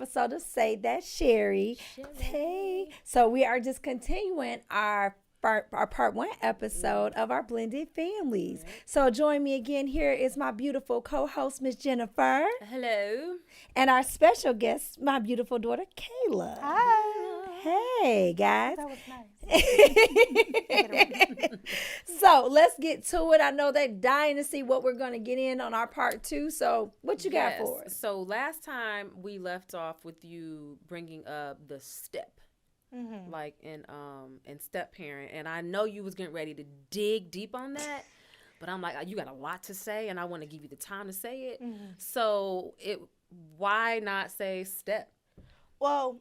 episode of Say That Sherri. Hey, so we are just continuing our part one episode of our blended families. Right. So join me again. Here is my beautiful co-host, Miss Jennifer, Hello. and our special guest, my beautiful daughter, Kayla. Hi. Hey, guys. That was nice. So let's get to it. I know they're dying to see what we're going to get in on our part two. So what you got for us? So last time we left off with you bringing up the step, like in step parent, and I know you was getting ready to dig deep on that, but I'm like, you got a lot to say, and I want to give you the time to say it. So why not say step? Well,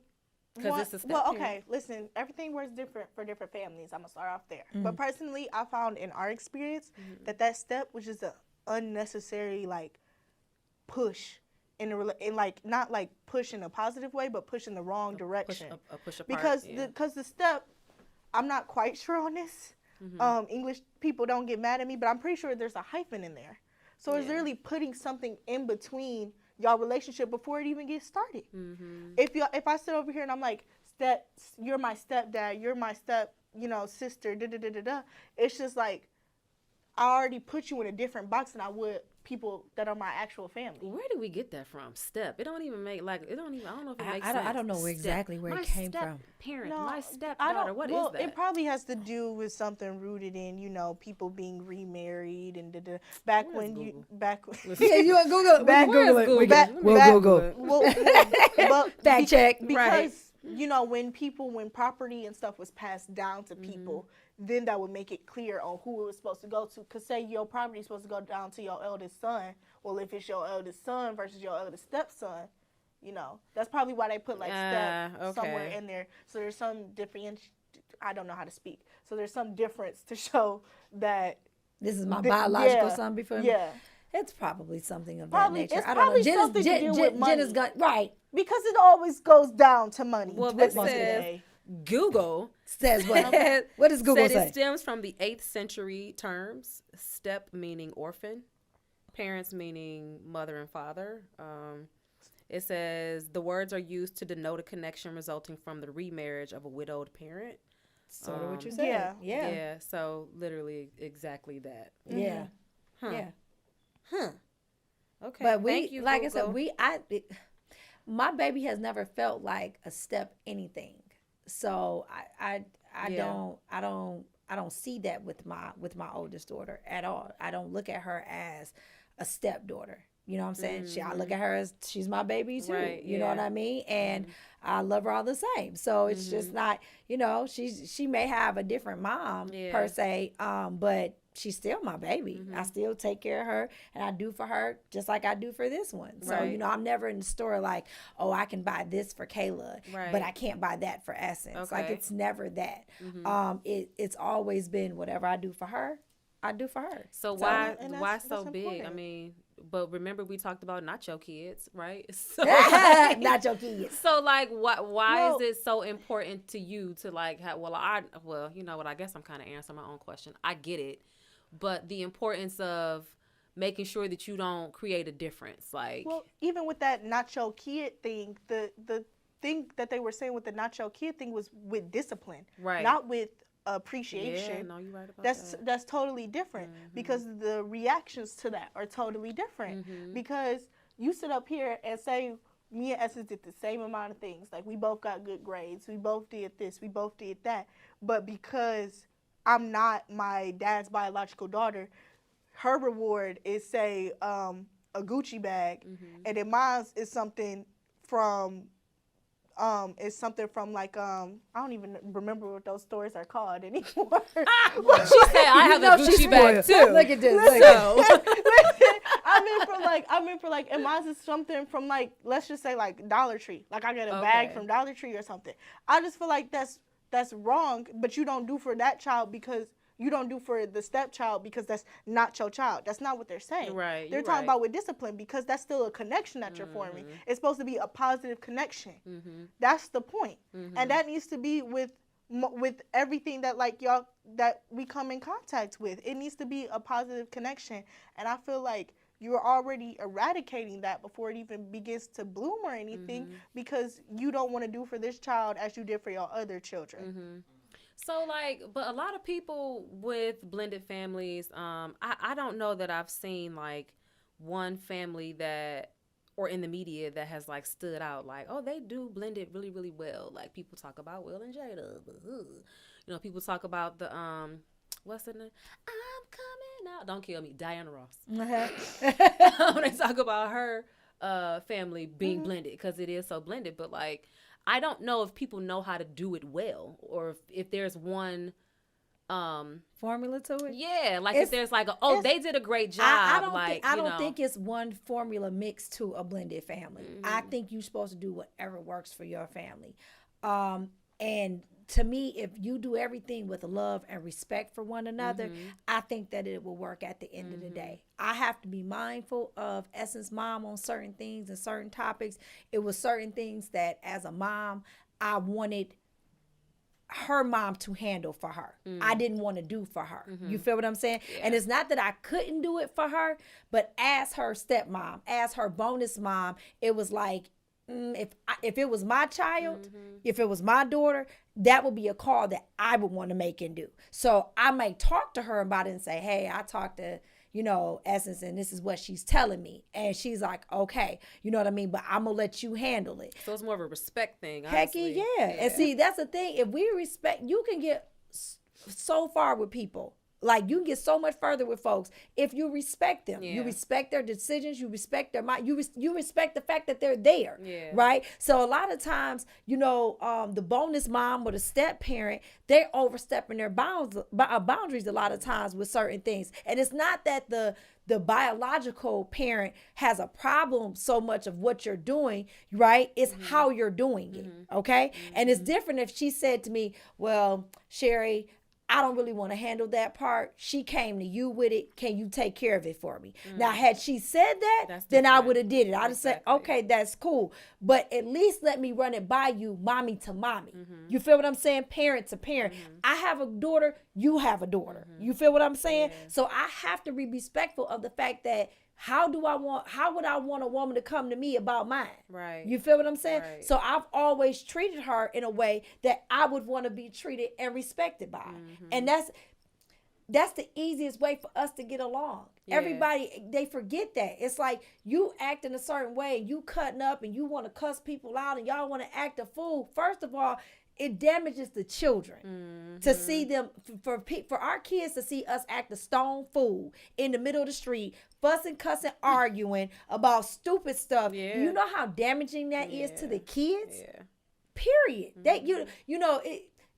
Because it's a step well, parent. okay. Listen, everything works different for different families. I'm gonna start off there. But personally, I found in our experience that step was just an unnecessary like push in like not like push in a positive way, but push in the wrong direction. Push apart. Because the step, I'm not quite sure on this. English people don't get mad at me, but I'm pretty sure there's a hyphen in there. So it's really putting something in between y'all relationship before it even gets started. If I sit over here and I'm like, you're my stepdad, you're my sister, da da da da da. It's just like I already put you in a different box than I would people that are my actual family. Where do we get that from? Step. It don't even make like it don't even. I don't know if it makes sense. I don't know exactly where it came from. Parent, No, my stepdaughter. What is that? It probably has to do with something rooted in, people being remarried and back Where's when Google? Yeah, you want Google it? Back- Google it. We back- we'll back- Google it. Well, Fact check. because when property and stuff was passed down to people, then that would make it clear on who it was supposed to go to. Because say your property is supposed to go down to your eldest son. Well, if it's your eldest son versus your eldest stepson, that's probably why they put like step somewhere in there. So there's some different. I don't know how to speak. So there's some difference to show that This is my biological yeah, son before. yeah. It's probably something of Probably- that nature. it's I don't know. probably something to do with money. Jenna's gun, right? Because it always goes down to money. Well, with this most of says- the day. Google Says what? What does Google said say? it stems from the 8th century terms. Step meaning orphan, parents meaning mother and father. It says the words are used to denote a connection resulting from the remarriage of a widowed parent. Sort of what you said. Yeah. So literally exactly that. Yeah. Huh. Yeah. Huh. Okay. But Thank you, like Google. I said, my baby has never felt like a step anything. So I don't see that with my oldest daughter at all. I don't look at her as a stepdaughter. You know what I'm saying? I look at her as she's my baby too. Right, You know what I mean? And I love her all the same. So it's just not, she may have a different mom per se, but she's still my baby. I still take care of her, and I do for her just like I do for this one. So, Right. I'm never in the store like, oh, I can buy this for Kayla, Right. but I can't buy that for Essence. Like, Okay. it's never that. It's always been whatever I do for her, I do for her. So and why that's so big? I important. mean, but remember we talked about not your kids, right? So Not your kids. So like, why Well- is it so important to you to like have? Well, you know what? I guess I'm kind of answering my own question. I get it, but the importance of making sure that you don't create a difference, like. Well, even with that nacho kid thing, the thing that they were saying with the nacho kid thing was with discipline, Right. not with appreciation. Yeah, no, you're right about That's that. that's totally different because the reactions to that are totally different. Because you sit up here and say me and Essence did the same amount of things. Like we both got good grades, we both did this, we both did that. But because I'm not my dad's biological daughter, her reward is say a Gucci bag, and then mine is something from like I don't even remember what those stores are called anymore. She said I have a she's Gucci bag spoiled. too. Look at this. Look at I meant for like, and mine is something from like, let's just say like Dollar Tree. Like I get a bag Okay. from Dollar Tree or something. I just feel like that's wrong, but you don't do for that child because you don't do for the stepchild because that's not your child. That's not what they're saying. Right, They're you're talking right. about with discipline because that's still a connection that you're forming. It's supposed to be a positive connection. That's the point. And that needs to be with everything that like y'all that we come in contact with. It needs to be a positive connection. And I feel like you're already eradicating that before it even begins to bloom or anything, because you don't want to do for this child as you did for your other children. So, like, but a lot of people with blended families, I don't know that I've seen, like, one family that, or in the media that has, like, stood out, like, oh, they do blend it really, really well. Like, people talk about Will and Jada. You know, people talk about the, what's the name? I'm coming out. Don't kill me. Diana Ross. When they talk about her family being blended, because it is so blended. But, like, I don't know if people know how to do it well, or if there's one formula to it. Yeah, like if there's like they did a great job. I don't think it's one formula mixed to a blended family. I think you're supposed to do whatever works for your family. And to me, if you do everything with love and respect for one another, I think that it will work at the end of the day. I have to be mindful of Essence Mom on certain things and certain topics. It was certain things that as a mom, I wanted her mom to handle for her. I didn't want to do for her. You feel what I'm saying? Yeah. And it's not that I couldn't do it for her, but as her stepmom, as her bonus mom, it was like, if it was my child, if it was my daughter, that would be a call that I would want to make and do. So I may talk to her about it and say, hey, I talked to, Essence, and this is what she's telling me. And she's like, okay, you know what I mean? But I'm going to let you handle it. So it's more of a respect thing, honestly. Heck yeah. And see, that's the thing. If we respect, you can get so far with people. Like, you can get so much further with folks if you respect them. You respect their decisions. You respect their mind. You respect the fact that they're there, right? So a lot of times, the bonus mom or the step parent, they're overstepping their boundaries a lot of times with certain things. And it's not that the biological parent has a problem so much of what you're doing, right? It's how you're doing it, okay? And it's different if she said to me, well, Sherri, I don't really want to handle that part. She came to you with it. Can you take care of it for me? Now, had she said that, then I would have did it. I'd have said, okay, that's cool. But at least let me run it by you, mommy to mommy. You feel what I'm saying? Parent to parent. I have a daughter. You have a daughter. You feel what I'm saying? Yeah. So I have to be respectful of the fact that how would I want a woman to come to me about mine? Right. You feel what I'm saying? Right. So I've always treated her in a way that I would want to be treated and respected by. And that's the easiest way for us to get along. Yeah. Everybody, they forget that. It's like you act in a certain way, you cutting up and you want to cuss people out and y'all want to act a fool. First of all, it damages the children to see them, for our kids to see us act a stone fool in the middle of the street, fussing, cussing, arguing about stupid stuff. Yeah. Do you know how damaging that is to the kids? Yeah. Period.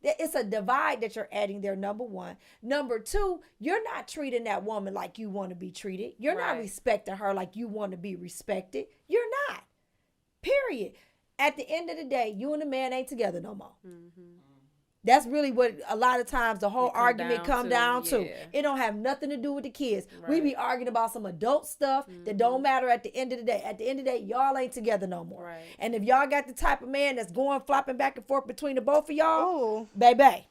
It's a divide that you're adding there, number one. Number two, you're not treating that woman like you want to be treated. You're not respecting her like you want to be respected. You're not. Period. At the end of the day, you and the man ain't together no more. That's really what a lot of times the whole argument come down to. It don't have nothing to do with the kids. Right. We be arguing about some adult stuff that don't matter at the end of the day. At the end of the day, y'all ain't together no more. Right. And if y'all got the type of man that's going flopping back and forth between the both of y'all, baby.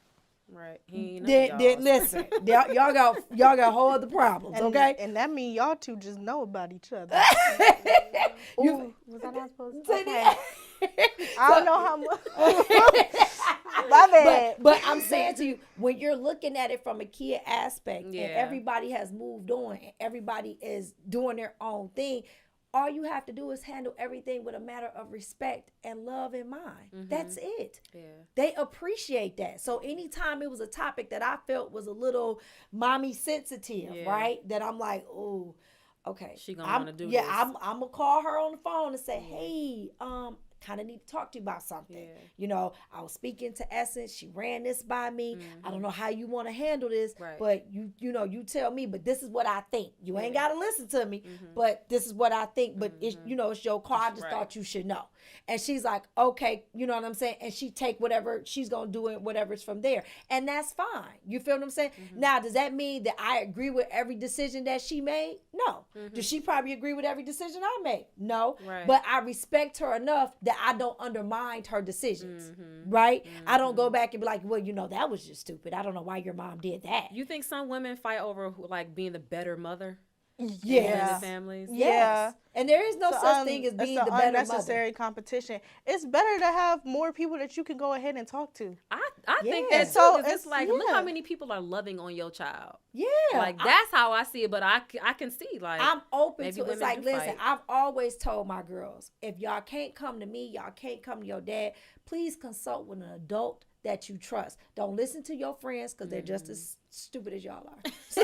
Right. Then listen, y'all got whole other problems, okay? And that mean y'all two just know about each other. Ooh, was I not supposed to? Okay. I don't know how much. My bad. But I'm saying to you, when you're looking at it from a kid aspect, and everybody has moved on, and everybody is doing their own thing, all you have to do is handle everything with a matter of respect and love in mind. That's it. Yeah. They appreciate that. So anytime it was a topic that I felt was a little mommy sensitive, right? That I'm like, oh, okay. She gonna want to do this. Yeah, I'm gonna call her on the phone and say, hey, kind of need to talk to you about something. I was speaking to Essence. She ran this by me. I don't know how you want to handle this, but you tell me, but this is what I think. You ain't got to listen to me, but this is what I think, but it's your call. I just thought you should know. And she's like, okay, you know what I'm saying? And she take whatever she's going to do it, whatever's from there. And that's fine. You feel what I'm saying? Now, does that mean that I agree with every decision that she made? No. Does she probably agree with every decision I made? No. But I respect her enough that I don't undermine her decisions, right? I don't go back and be like, well, that was just stupid. I don't know why your mom did that. You think some women fight over like being the better mother? Blended families. Yes. And there is no such thing as being the better unnecessary mother. competition. It's better to have more people that you can go ahead and talk to. I think Yeah. that too. So It's like, look yeah. how many people are loving on your child. Yeah. Like, that's how I see it. But I can see, like, I'm open maybe to it. It's women like, do listen, fight. I've always told my girls, if y'all can't come to me, y'all can't come to your dad, please consult with an adult that you trust. Don't listen to your friends because they're just as stupid as y'all are. So,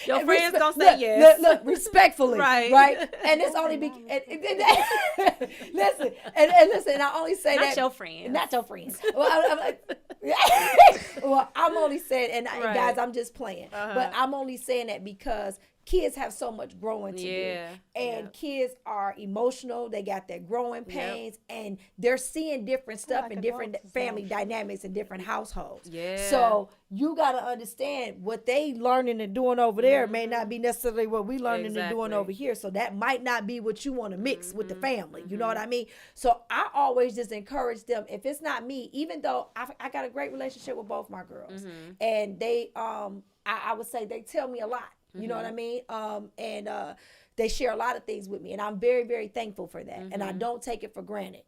your and friends gonna say yes. Look, respectfully, Right. right? And it's only listen, and listen, and I only say Not that your friends. not your friends. Well, I'm like, well, I'm only saying, and Right. guys, I'm just playing, but I'm only saying that because kids have so much growing to do, and kids are emotional. They got their growing pains, and they're seeing different stuff like in different adults, family dynamics in different households. Yeah. So you got to understand what they learning and doing over there may not be necessarily what we learning and doing over here. So that might not be what you want to mix with the family. You know what I mean? So I always just encourage them. If it's not me, even though I got a great relationship with both my girls, and they I would say they tell me a lot. You know what I mean? And they share a lot of things with me, and I'm very, very thankful for that. And I don't take it for granted,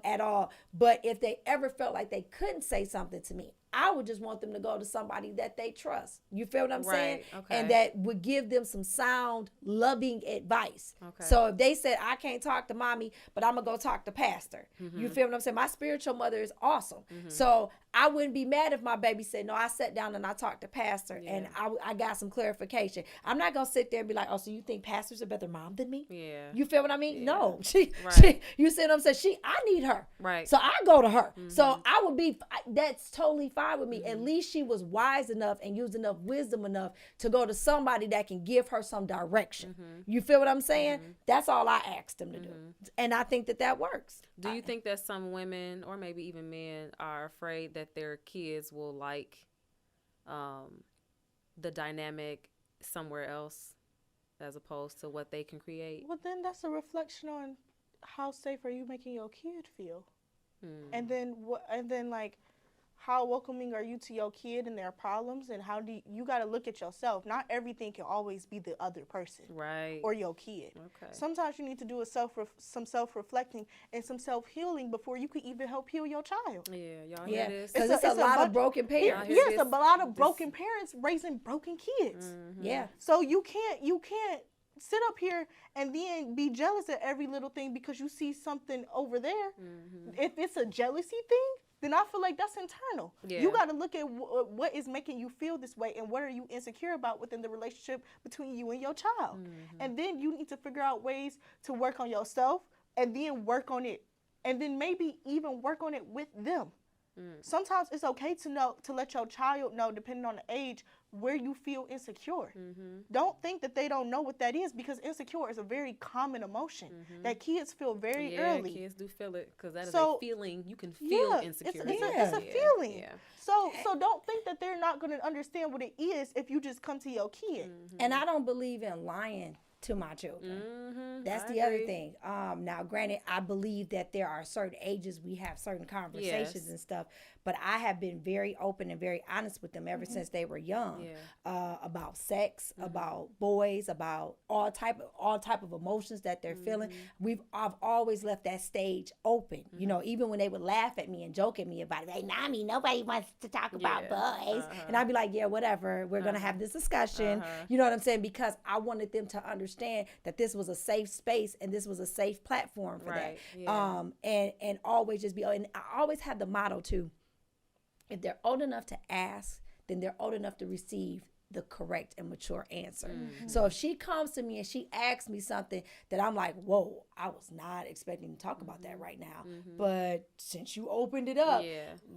at all. But if they ever felt like they couldn't say something to me, I would just want them to go to somebody that they trust. You feel what I'm saying? Okay. And that would give them some sound, loving advice. Okay. So if they said, I can't talk to mommy, but I'm going to go talk to pastor. You feel what I'm saying? My spiritual mother is awesome. So I wouldn't be mad if my baby said, no, I sat down and I talked to pastor and I got some clarification. I'm not going to sit there and be like, oh, so you think pastor's a better mom than me? Yeah. You feel what I mean? Yeah. No. Right. You see what I'm saying? I need her. Right. So I go to her. So I would be, that's totally fine with me. At least she was wise enough and used enough wisdom enough to go to somebody that can give her some direction. You feel what I'm saying? That's all I asked them to do. And I think that works. Do you think that some women or maybe even men are afraid that their kids will like the dynamic somewhere else as opposed to what they can create? Well, then that's a reflection on how safe are you making your kid feel, and then like, how welcoming are you to your kid and their problems, and how do you got to look at yourself. Not everything can always be the other person, right, or your kid. Okay. Sometimes you need to do some self-reflecting and some self-healing before you can even help heal your child. Yeah, y'all hear this? Because it's a lot of broken parents. Yes, a lot of broken parents raising broken kids. Yeah. So you can't sit up here and then be jealous at every little thing because you see something over there. If it's a jealousy thing, then I feel like that's internal. Yeah. You got to look at what is making you feel this way and what are you insecure about within the relationship between you and your child. And then you need to figure out ways to work on yourself and then work on it. And then maybe even work on it with them. Sometimes it's okay to let your child know, depending on the age, where you feel insecure. Don't think that they don't know what that is, because insecure is a very common emotion that kids feel very early. Kids do feel it because that is a feeling. You can feel insecurity. It's a feeling. Yeah. So don't think that they're not going to understand what it is if you just come to your kid. And I don't believe in lying to my children. That's the other thing. Now, granted, I believe that there are certain ages we have certain conversations and stuff, but I have been very open and very honest with them ever since they were young, about sex, about boys, about all type of emotions that they're feeling. I've always left that stage open. You know, even when they would laugh at me and joke at me about it, hey, Nami, nobody wants to talk about boys, and I'd be like, yeah, whatever. We're gonna have this discussion. You know what I'm saying? Because I wanted them to understand that this was a safe space and this was a safe platform for that. And always just be. And I always have the motto too: if they're old enough to ask, then they're old enough to receive the correct and mature answer. So if she comes to me and she asks me something that I'm like, whoa, I was not expecting to talk about that right now. But since you opened it up,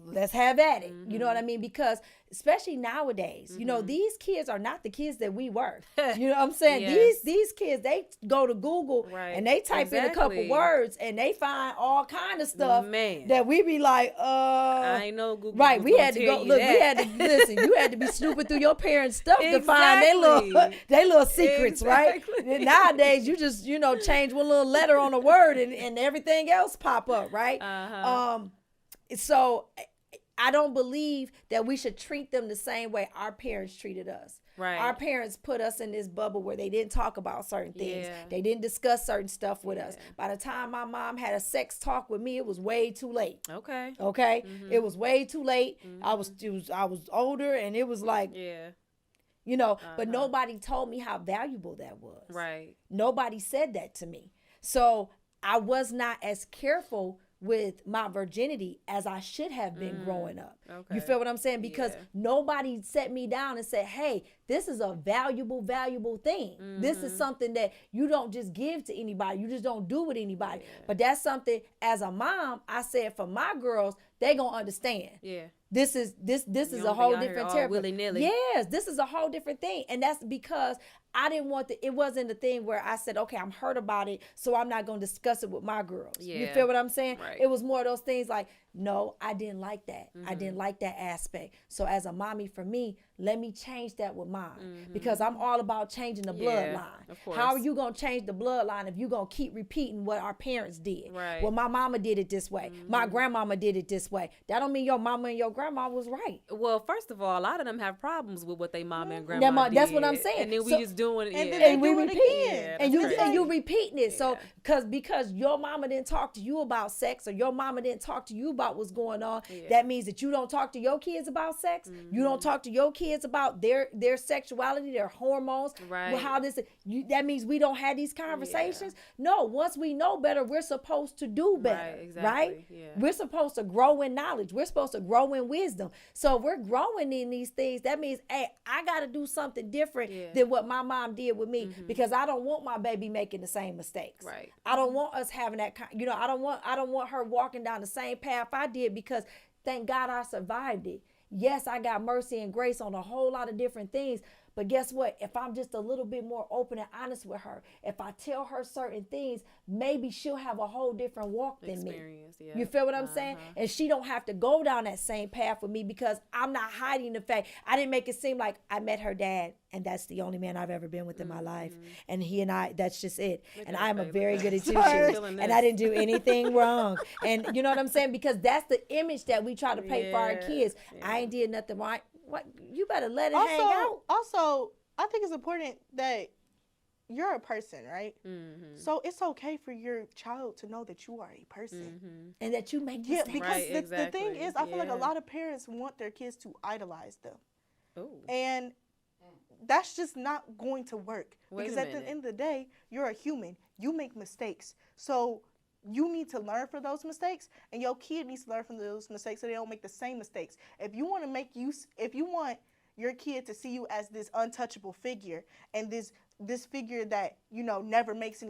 let's have at it. You know what I mean? Because especially nowadays, you know, these kids are not the kids that we were. You know what I'm saying? These kids, they go to Google and they type in a couple words and they find all kind of stuff that we be like, I ain't know Google. Right, we had to go. Look, we had to listen. You had to be snooping through your parents' stuff to find their little secrets, right? And nowadays, you just change one little letter on a word and everything else pop up, right? So I don't believe that we should treat them the same way our parents treated us. Right. Our parents put us in this bubble where they didn't talk about certain things. Yeah. They didn't discuss certain stuff with us. By the time my mom had a sex talk with me, it was way too late. Okay. It was way too late. I was older, and it was like, but nobody told me how valuable that was. Right. Nobody said that to me. So I was not as careful with my virginity as I should have been growing up. Okay. You feel what I'm saying? Because nobody set me down and said, hey, this is a valuable thing. This is something that you don't just give to anybody. You just don't do with anybody. But that's something, as a mom, I said for my girls, they gonna understand. Yeah. This is a whole different territory. Willy-nilly. Yes, this is a whole different thing. And that's because I didn't want it wasn't the thing where I said, okay, I'm hurt about it, so I'm not going to discuss it with my girls. Yeah. You feel what I'm saying? Right. It was more of those things like, no, I didn't like that. I didn't like that aspect. So as a mommy, for me, let me change that with mine, because I'm all about changing the bloodline. Of course. How are you going to change the bloodline if you're going to keep repeating what our parents did? Right. Well, my mama did it this way. My grandmama did it this way. That don't mean your mama and your grandma was right. Well, first of all, a lot of them have problems with what they mama and grandma did. That's what I'm saying. And then we So- just doing it. And then And they we do it repeat again. and that's you crazy. repeating it. So because your mama didn't talk to you about sex, or your mama didn't talk to you about what's going on, that means that you don't talk to your kids about sex. You don't talk to your kids about their sexuality, their hormones. Right. Well, how that means we don't have these conversations. No, once we know better, we're supposed to do better. Right, exactly. Right? Yeah. We're supposed to grow in knowledge. We're supposed to grow in wisdom. So if we're growing in these things, that means, hey, I got to do something different than what my mom did with me, because I don't want my baby making the same mistakes. Right. I don't want us having that I don't want her walking down the same path I did, because thank God I survived it. Yes, I got mercy and grace on a whole lot of different things. But guess what? If I'm just a little bit more open and honest with her, if I tell her certain things, maybe she'll have a whole different walk than me. Yeah. You feel what I'm saying? And she don't have to go down that same path with me, because I'm not hiding the fact. I didn't make it seem like I met her dad, and that's the only man I've ever been with in my life. And he and I, that's just it. And I'm a very good institution, and I didn't do anything wrong. And you know what I'm saying? Because that's the image that we try to paint for our kids. I ain't did nothing wrong. What, you better let it hang out. Also, I think it's important that you're a person, right? So it's okay for your child to know that you are a person. And that you make Yeah, mistakes. because the thing is, I feel like a lot of parents want their kids to idolize them. Ooh. And that's just not going to work. Wait Because a at the minute. end of the day, you're a human. You make mistakes. So you need to learn from those mistakes, and your kid needs to learn from those mistakes so they don't make the same mistakes. If you want your kid to see you as this untouchable figure, and this figure that never makes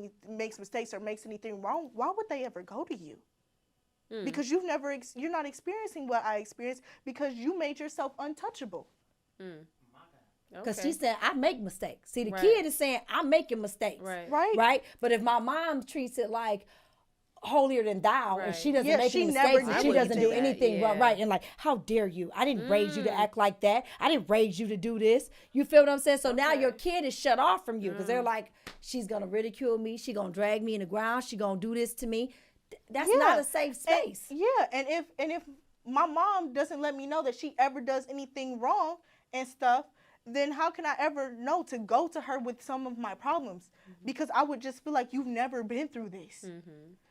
mistakes or makes anything wrong, why would they ever go to you? Because you're not experiencing what I experienced, because you made yourself untouchable. Because she said, I make mistakes. See, the Right. kid is saying, I'm making mistakes. Right. Right? But if my mom treats it like holier than thou, and Right. she doesn't Yeah, make she any never mistakes, and did she doesn't do that, anything wrong, yeah. right? And like, how dare you? I didn't raise you to act like that. I didn't raise you to do this. You feel what I'm saying? So now your kid is shut off from you, because they're like, she's going to ridicule me. She's going to drag me in the ground. She's going to do this to me. That's not a safe space. And if my mom doesn't let me know that she ever does anything wrong and stuff, then how can I ever know to go to her with some of my problems? Because I would just feel like you've never been through this.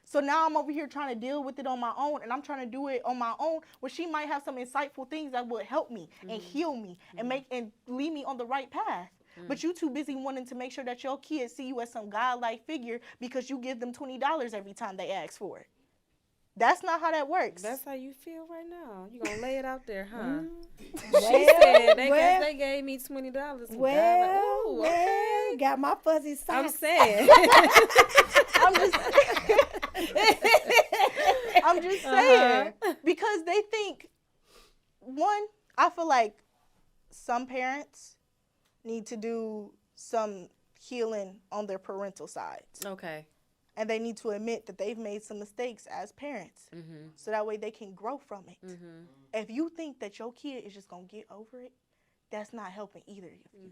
So now I'm over here trying to deal with it on my own, and I'm trying to do it on my own, where she might have some insightful things that would help me and heal me and lead me on the right path. But you too busy wanting to make sure that your kids see you as some godlike figure because you give them $20 every time they ask for it. That's not how that works. That's how you feel right now. You gonna lay it out there, huh? Well, She said well, they gave me $20. well, got my fuzzy socks. I'm saying. I'm just saying. Because they think, one, I feel like some parents need to do some healing on their parental sides. Okay. And they need to admit that they've made some mistakes as parents. So that way they can grow from it. If you think that your kid is just going to get over it, that's not helping either of you.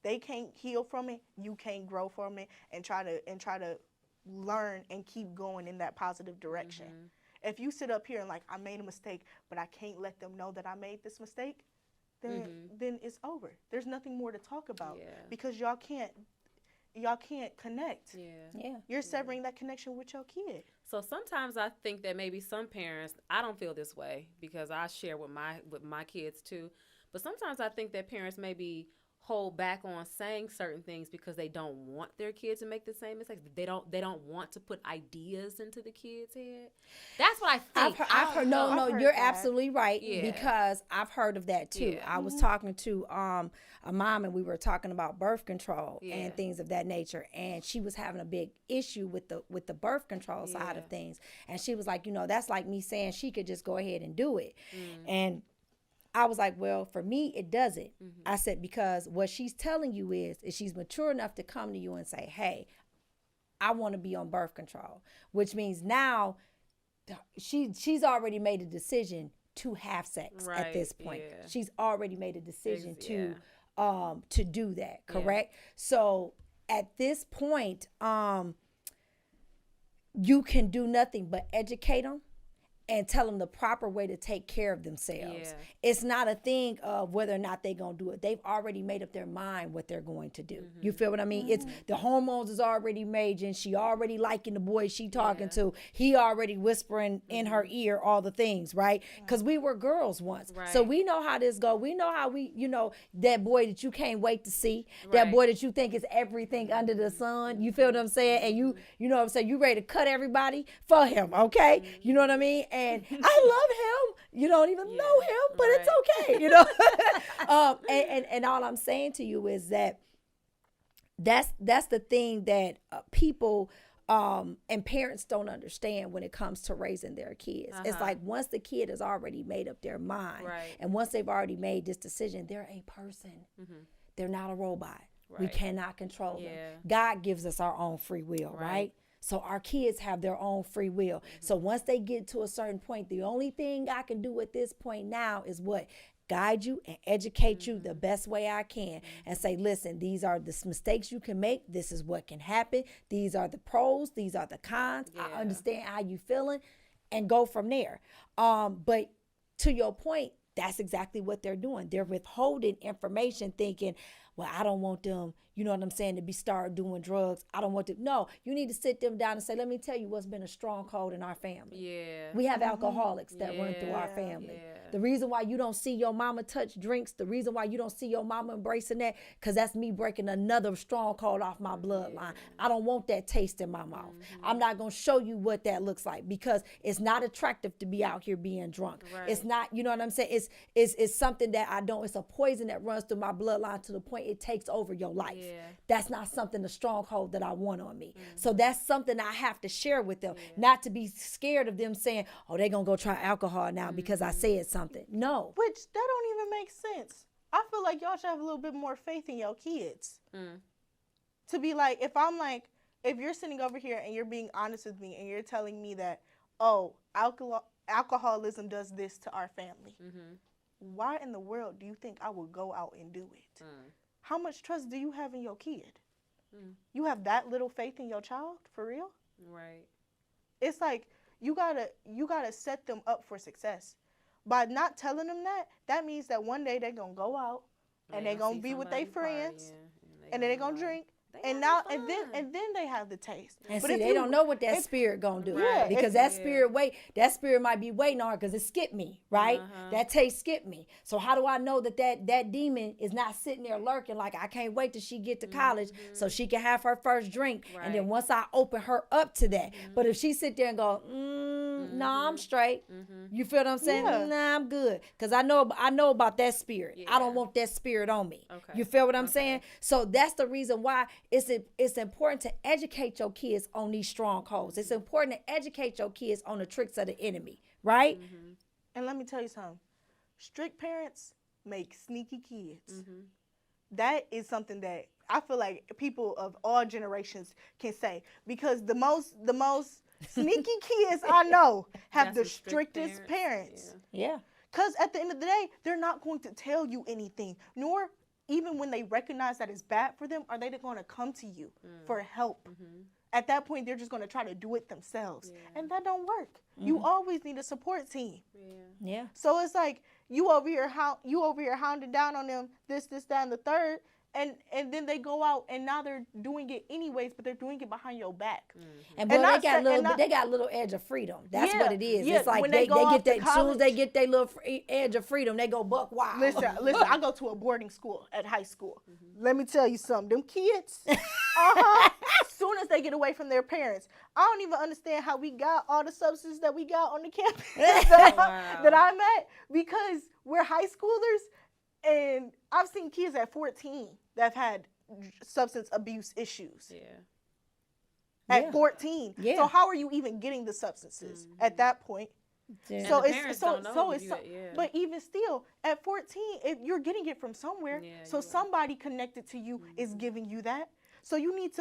They can't heal from it. You can't grow from it and try to learn and keep going in that positive direction. If you sit up here and like, I made a mistake, but I can't let them know that I made this mistake, then it's over. There's nothing more to talk about Yeah. because y'all can't connect. Yeah. You're severing that connection with your kid. So sometimes I think that maybe some parents, I don't feel this way because I share with my kids too, but sometimes I think that parents maybe hold back on saying certain things because they don't want their kids to make the same mistakes. They don't want to put ideas into the kids' head. That's what I think. I've heard no, you're that. absolutely right, Yeah. because I've heard of that too. Yeah. I was talking to a mom, and we were talking about birth control Yeah. and things of that nature, and she was having a big issue with the birth control side of things, and she was like, that's like me saying she could just go ahead and do it, and I was like, well, for me, it doesn't. I said, because what she's telling you is she's mature enough to come to you and say, hey, I want to be on birth control, which means now she's already made a decision to have sex at this point. Yeah. She's already made a decision to do that, correct? Yeah. So at this point, you can do nothing but educate them and tell them the proper way to take care of themselves. Yeah. It's not a thing of whether or not they're going to do it. They've already made up their mind what they're going to do. You feel what I mean? It's the hormones is already raging. She already liking the boy she talking to. He already whispering in her ear all the things, right? Because we were girls once. Right. So we know how this go. We know how that boy that you can't wait to see, that boy that you think is everything under the sun. You feel what I'm saying? And you know what I'm saying? You ready to cut everybody for him, okay? You know what I mean? And I love him. You don't even know him, but it's okay, and all I'm saying to you is that's the thing that people and parents don't understand when it comes to raising their kids. It's like once the kid has already made up their mind, and once they've already made this decision, they're a person. They're not a robot. We cannot control them. God gives us our own free will, right? So our kids have their own free will. So once they get to a certain point, the only thing I can do at this point now is what? Guide you and educate you the best way I can and say, listen, these are the mistakes you can make. This is what can happen. These are the pros. These are the cons. I understand how you feeling and go from there. But to your point, that's exactly what they're doing. They're withholding information thinking, well, I don't want them, you know what I'm saying, to start doing drugs. I don't want to. No, you need to sit them down and say, let me tell you what's been a stronghold in our family. Yeah. We have alcoholics that run through our family. Yeah. The reason why you don't see your mama touch drinks, the reason why you don't see your mama embracing that, because that's me breaking another stronghold off my bloodline. I don't want that taste in my mouth. I'm not going to show you what that looks like because it's not attractive to be out here being drunk. Right. It's not, you know what I'm saying? It's something that I don't, it's a poison that runs through my bloodline to the point it takes over your life. Yeah. That's not something, a stronghold that I want on me. So that's something I have to share with them, not to be scared of them saying, oh, they're going to go try alcohol now because I said something. No. Which, that don't even make sense. I feel like y'all should have a little bit more faith in your kids. To be like, if you're sitting over here and you're being honest with me and you're telling me that, oh, alcoholism does this to our family. Why in the world do you think I would go out and do it? How much trust do you have in your kid? You have that little faith in your child, for real? Right. It's like you gotta set them up for success. By not telling them that means that one day they're gonna go out and they're gonna be with their friends and then they're gonna drink. And then they have the taste. And but see, they don't know what that spirit gonna do, because that spirit might be waiting on her because it skipped me, right? That taste skipped me. So how do I know that demon is not sitting there lurking like I can't wait till she get to college so she can have her first drink, and then once I open her up to that. But if she sit there and go, nah, I'm straight. You feel what I'm saying? Yeah. Nah, I'm good, because I know about that spirit. I don't want that spirit on me. You feel what I'm saying? So that's the reason why. It's important to educate your kids on these strongholds. It's important to educate your kids on the tricks of the enemy, right? And let me tell you something. Strict parents make sneaky kids. That is something that I feel like people of all generations can say, because the most sneaky kids I know have the strictest parents. Yeah. Because at the end of the day, they're not going to tell you anything, nor even when they recognize that it's bad for them, are they going to come to you for help? At that point, they're just going to try to do it themselves. And that don't work. You always need a support team. Yeah. So it's like, you over here hounding down on them, this, that, and the third. And then they go out and now they're doing it anyways, but they're doing it behind your back. And they got a little edge of freedom. That's what it is. Yeah, it's like when they get that, college, as soon as they get their little edge of freedom, they go buck wild. Listen, I go to a boarding school at high school. Let me tell you something. Them kids, as soon as they get away from their parents, I don't even understand how we got all the substances that we got on the campus that I'm at, because we're high schoolers. And I've seen kids at 14 that have had substance abuse issues. At 14. Yeah. So how are you even getting the substances at that point? Yeah. So it's but even still, at 14, if you're getting it from somewhere, so somebody connected to you is giving you that. So you need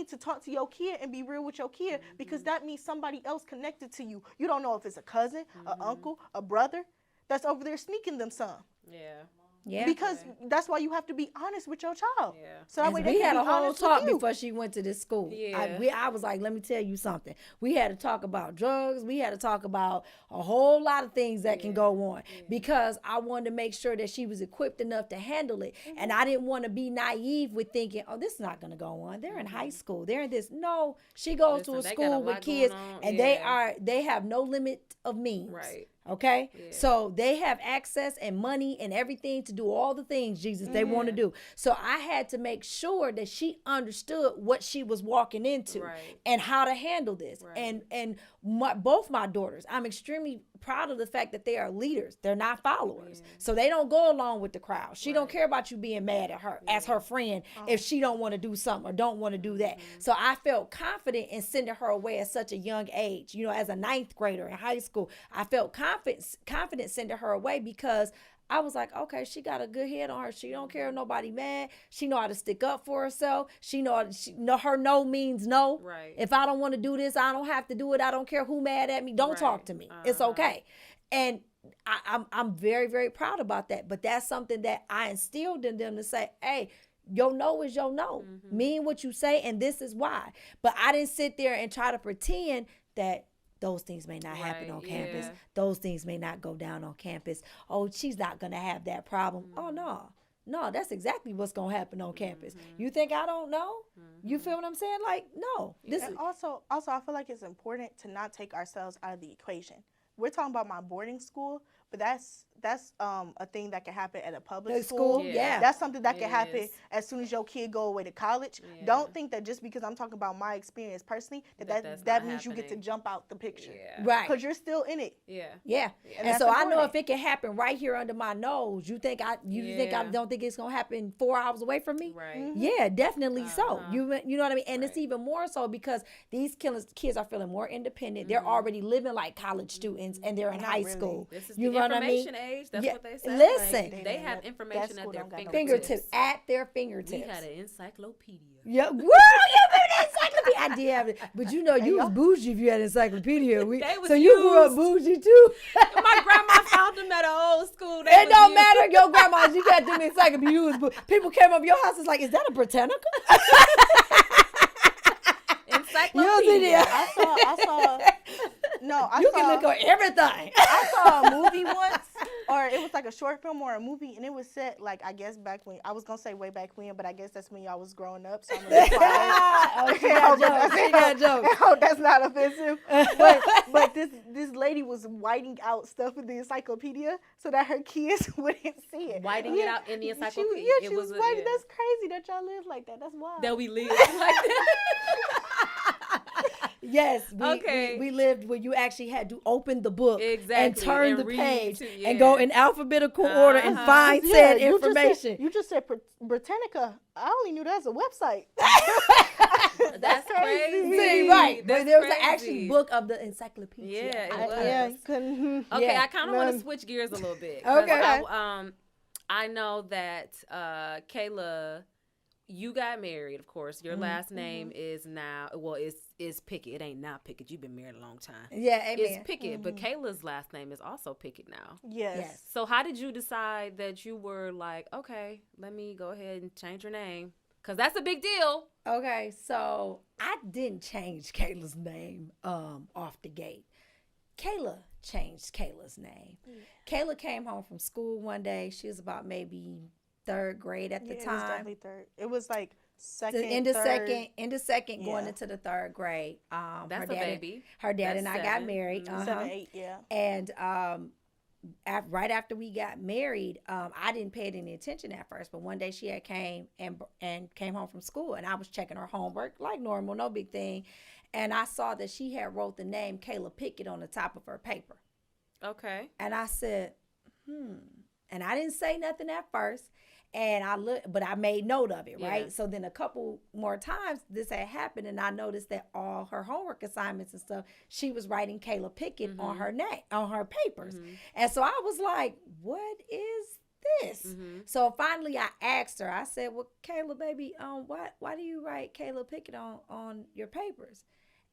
to talk to your kid and be real with your kid, because that means somebody else connected to you. You don't know if it's a cousin, an uncle, a brother that's over there sneaking them some. Yeah. Because that's why you have to be honest with your child. Yeah. So that way they we can had be a whole honest talk with you. before she went to this school. Yeah. I was like, let me tell you something. We had to talk about drugs. We had to talk about a whole lot of things that can go on, because I wanted to make sure that she was equipped enough to handle it. And I didn't want to be naive with thinking, oh, this is not going to go on. They're in high school. They're in this. No, she goes to a school with kids, and they have no limit of means. Right. Okay, so they have access and money and everything to do all the things, Jesus, they want to do. So I had to make sure that she understood what she was walking into and how to handle this. And both my daughters, I'm extremely proud of the fact that they are leaders. They're not followers. So they don't go along with the crowd. She don't care about you being mad at her as her friend if she don't want to do something or don't want to do that. So I felt confident in sending her away at such a young age. You know, as a 9th grader in high school, I felt confident sending her away, because I was like, okay, she got a good head on her. She don't care if nobody mad. She know how to stick up for herself. She know her no means no. Right. If I don't want to do this, I don't have to do it. I don't care who mad at me. Don't talk to me. It's okay. And I'm very, very proud about that. But that's something that I instilled in them to say, hey, your no is your no. Mean what you say, and this is why. But I didn't sit there and try to pretend that those things may not happen on campus. Those things may not go down on campus. Oh, she's not going to have that problem. Oh, no, that's exactly what's going to happen on campus. You think I don't know? You feel what I'm saying? Like, no. Also, I feel like it's important to not take ourselves out of the equation. We're talking about my boarding school, but that's a thing that can happen at a public school. Yeah. That's something that can happen as soon as your kid go away to college. Don't think that just because I'm talking about my experience personally, that means you get to jump out the picture. Right. Because you're still in it. Yeah. And so I know if it can happen right here under my nose, you think I don't think it's going to happen 4 hours away from me? Right. Yeah, definitely so. You know what I mean? And it's even more so because these kids are feeling more independent. They're already living like college students, and they're in high school. This is you the know what I mean? information age. That's what they say. Listen. Like, they have information at their fingertips. At their fingertips. We had an encyclopedia. Yeah, girl, you had an encyclopedia. I did have it, but you know, you was bougie if you had an encyclopedia. So you grew up bougie too. My grandma found them at an old school. It don't matter, your grandma. You got them encyclopedias. People came up your house. It's like, is that a Britannica? Encyclopedia. I saw. No, you can look at everything. I saw a movie once, or it was like a short film or a movie, and it was set like, I guess back when, I was gonna say way back when, but I guess that's when y'all was growing up. So I'm gonna be quiet. She got jokes. Oh, that's not offensive. But this lady was whiting out stuff in the encyclopedia so that her kids wouldn't see it. Whiting it out in the encyclopedia. She was whiting. That's crazy that y'all live like that. That's wild. That we live like that. Yes, we lived where you actually had to open the book and turn the page and go in alphabetical order and find said information. You just said Britannica. I only knew that as a website. That's crazy. See, right. That's there was an actual book of the encyclopedia. Yeah, it was. Okay, I kind of want to switch gears a little bit. Okay. I know that Kayla, you got married, of course. Your last name is now, is Pickett. It ain't now Pickett. You've been married a long time. Yeah, amen. It's Pickett, but Kayla's last name is also Pickett now. Yes. So how did you decide that you were like, okay, let me go ahead and change your name? Because that's a big deal. Okay, so I didn't change Kayla's name off the gate. Kayla changed Kayla's name. Yeah. Kayla came home from school one day. She was about maybe third grade at the time. It was definitely third. It was like second, in the third. second, going into the third grade. That's a baby. Her dad and I got married. 7, 8, yeah. And right after we got married, I didn't pay it any attention at first, but one day she had came home from school, and I was checking her homework like normal, no big thing, and I saw that she had wrote the name Kayla Pickett on the top of her paper. Okay. And I said, and I didn't say nothing at first. And I looked, but I made note of it, right? So then a couple more times this had happened, and I noticed that all her homework assignments and stuff, she was writing Kayla Pickett on her name, on her papers. And so I was like, what is this? So finally I asked her, I said, well, Kayla, baby, why do you write Kayla Pickett on your papers?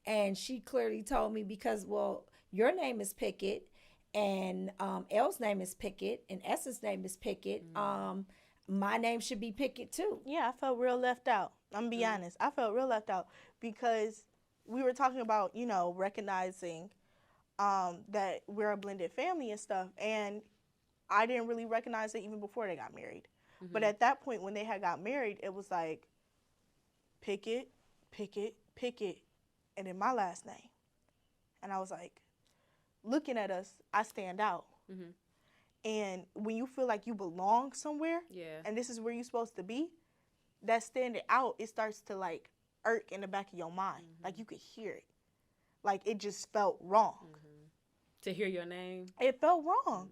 And she clearly told me, because, well, your name is Pickett, and L's name is Pickett, and S's name is Pickett. My name should be Pickett too. Yeah, I felt real left out. I'm gonna be honest. I felt real left out because we were talking about, recognizing that we're a blended family and stuff. And I didn't really recognize it even before they got married. But at that point, when they had got married, it was like Pickett, Pickett, Pickett, and then my last name. And I was like, looking at us, I stand out. And when you feel like you belong somewhere, and this is where you're supposed to be, that standing out, it starts to like irk in the back of your mind. Like you could hear it. Like it just felt wrong. To hear your name? It felt wrong.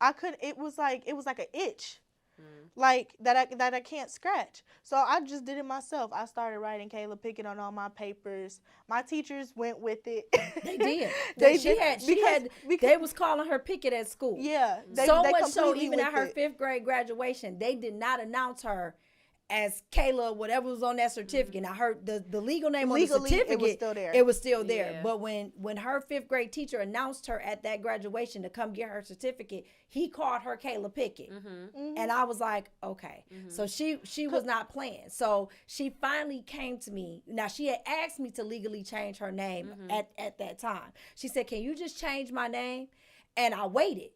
I couldn't, it was like an itch. Like that I can't scratch. So I just did it myself. I started writing Kayla Pickett on all my papers. My teachers went with it. They did. They was calling her Pickett at school. Yeah. They much so even at her 5th grade graduation, they did not announce her as Kayla, whatever was on that certificate. I heard the legal name on the certificate. It was still there. It was still there. Yeah. But when her 5th grade teacher announced her at that graduation to come get her certificate, he called her Kayla Pickett. And I was like, okay. So she was not playing. So she finally came to me. Now, she had asked me to legally change her name at that time. She said, can you just change my name? And I waited.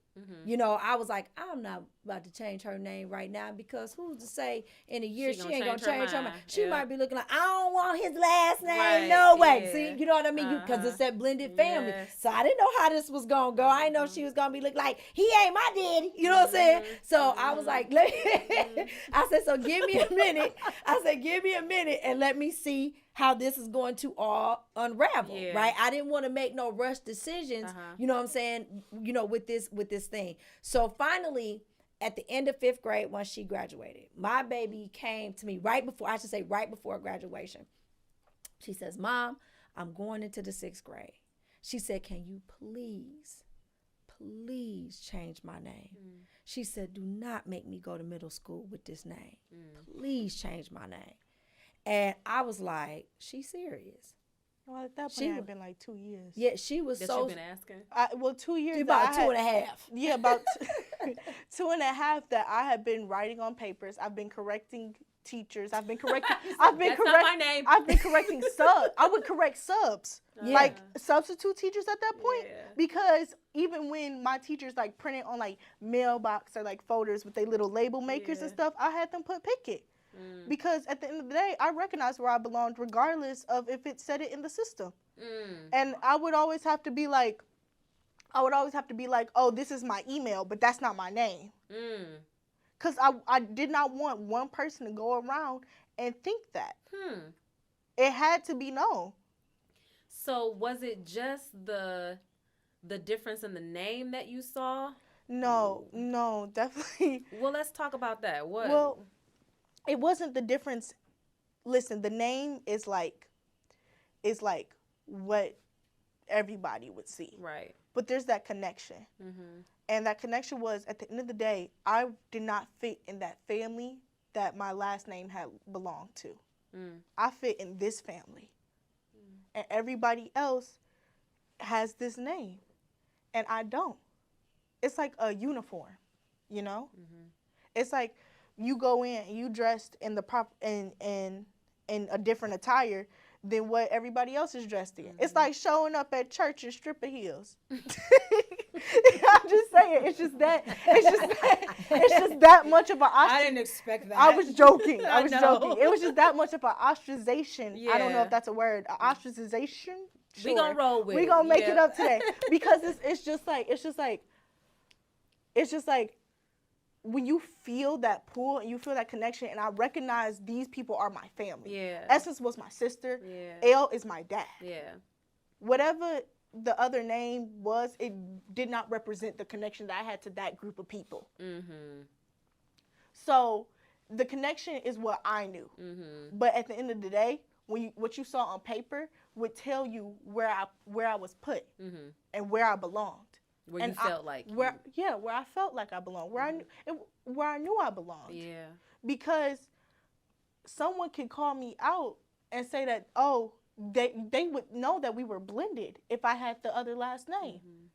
I was like, I'm not about to change her name right now, because who's to say in a year she ain't gonna change her mind. She might be looking like, I don't want his last name, right. No way. See, you know what I mean? Because it's that blended family. So I didn't know how this was gonna go. I didn't know she was gonna be looking like, he ain't my daddy. You know what I'm saying? So I was like, I said, so give me a minute. I said, give me a minute and let me see how this is going to all unravel, right? I didn't want to make no rush decisions, you know what I'm saying, with this thing. So finally, at the end of 5th grade, once she graduated, my baby came to me right before graduation. She says, Mom, I'm going into the 6th grade. She said, can you please change my name? She said, do not make me go to middle school with this name. Please change my name. And I was like, she's serious. Well, at that point, it had been like 2 years. Yeah, she was that so. You've been asking? 2 years. About 2.5. Yeah, about 2.5 that I have been writing on papers. I've been correcting teachers. I've been correcting. Not my name. I've been correcting subs. I would correct subs, like substitute teachers at that point, because even when my teachers like printed on like mailbox or like folders with their little label makers and stuff, I had them put Pickett. Because at the end of the day, I recognized where I belonged regardless of if it said it in the system. And I would always have to be like, oh, this is my email, but that's not my name. Because I did not want one person to go around and think that. It had to be known. So was it just the difference in the name that you saw? No, definitely. Well, let's talk about that. What? Well, it wasn't the difference. Listen, the name is like what everybody would see. Right. But there's that connection. And that connection was, at the end of the day, I did not fit in that family that my last name had belonged to. I fit in this family. And everybody else has this name. And I don't. It's like a uniform, It's like you go in and you dressed in the in a different attire than what everybody else is dressed in. It's like showing up at church in stripper heels. I'm just saying, it's just that much of an I didn't expect that. I was joking. I was joking. It was just that much of an ostracization. Yeah. I don't know if that's a word. Ostracization. Sure. We gonna roll with it. We gonna make it up today because it's just like when you feel that pull and you feel that connection, and I recognize these people are my family. Yeah. Essence was my sister. Yeah. L is my dad. Yeah. Whatever the other name was, it did not represent the connection that I had to that group of people. Mm-hmm. So the connection is what I knew. Mm-hmm. But at the end of the day, what you saw on paper would tell you where I was put and where I belonged. Where you felt like where I felt like I belonged, where I knew I belonged. Yeah. Because someone could call me out and say that, oh, they would know that we were blended if I had the other last name. Mm-hmm.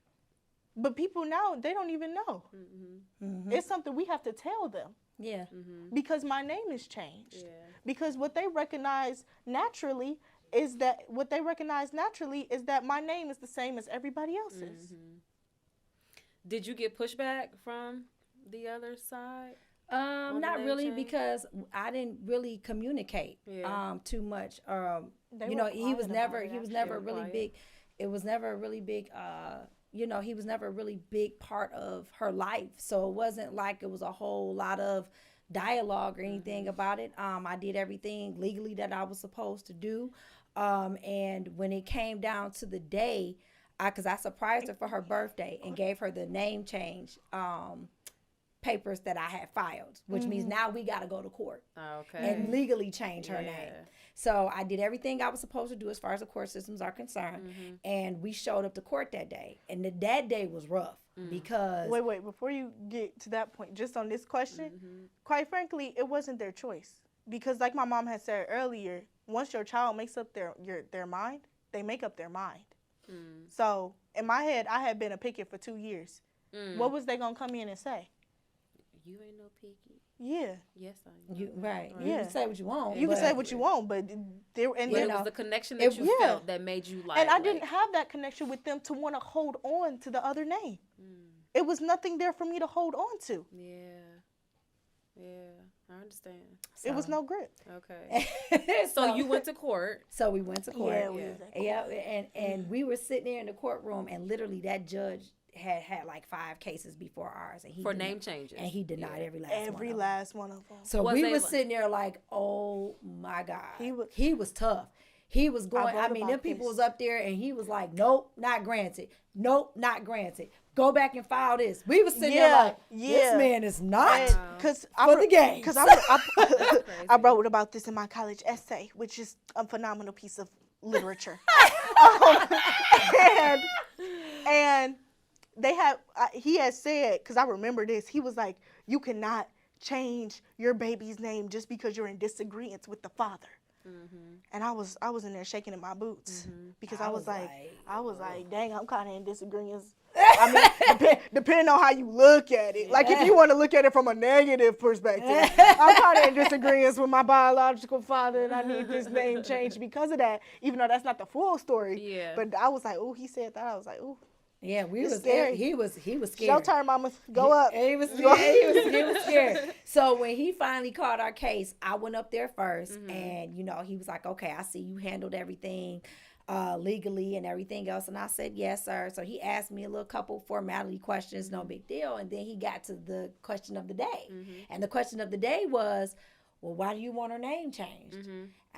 But people now, they don't even know. Mm-hmm. Mm-hmm. It's something we have to tell them. Yeah. Mm-hmm. Because my name has changed. Yeah. Because what they recognize naturally is that my name is the same as everybody else's. Mm-hmm. Did you get pushback from the other side? Not really, because I didn't really communicate too much. He was never really big. It was never a really big he was never a really big part of her life. So it wasn't like it was a whole lot of dialogue or anything about it. I did everything legally that I was supposed to do. And when it came down to the day, because I surprised her for her birthday and gave her the name change papers that I had filed, which means now we got to go to court and legally change her name. So I did everything I was supposed to do as far as the court systems are concerned, and we showed up to court that day. And that day was rough because... Wait, before you get to that point, just on this question, quite frankly, it wasn't their choice. Because like my mom had said earlier, once your child makes up their mind, they make up their mind. So in my head, I had been a picket for 2 years. What was they gonna come in and say? You ain't no picky. Yeah. Yes, I am. You can say what you want. You can say what you want, but it was the connection that you felt that made you like. And I didn't have that connection with them to want to hold on to the other name. It was nothing there for me to hold on to. Yeah, I understand. It was no grip. Okay. So you went to court. So we went to court. Yeah, we was at court. And we were sitting there in the courtroom, and literally that judge had like 5 cases before ours, and he name changes, and he denied every last one of them. So we were sitting there like, oh my God, he was tough. He was going. I mean, them people was up there, and he was like, nope, not granted. Nope, not granted. Go back and file this. We was sitting there like, this man is not for the game. Because I wrote about this in my college essay, which is a phenomenal piece of literature. And he had said, because I remember this, he was like, you cannot change your baby's name just because you're in disagreement with the father. And I was in there shaking in my boots because I was like, dang, I'm kind of in disagreement. I mean, depending on how you look at it. Like, if you want to look at it from a negative perspective, I'm kind of in disagreement with my biological father, and I need this name changed because of that, even though that's not the full story. Yeah. But I was like, oh, he said that. I was like, oh. Yeah, we was scared. He was scared. Showtime, mama, go up. He was scared. He was scared. So when he finally called our case, I went up there first, and he was like, "Okay, I see you handled everything legally and everything else," and I said, "Yes, sir." So he asked me a little couple formality questions, no big deal, and then he got to the question of the day, and the question of the day was, well, why do you want her name changed?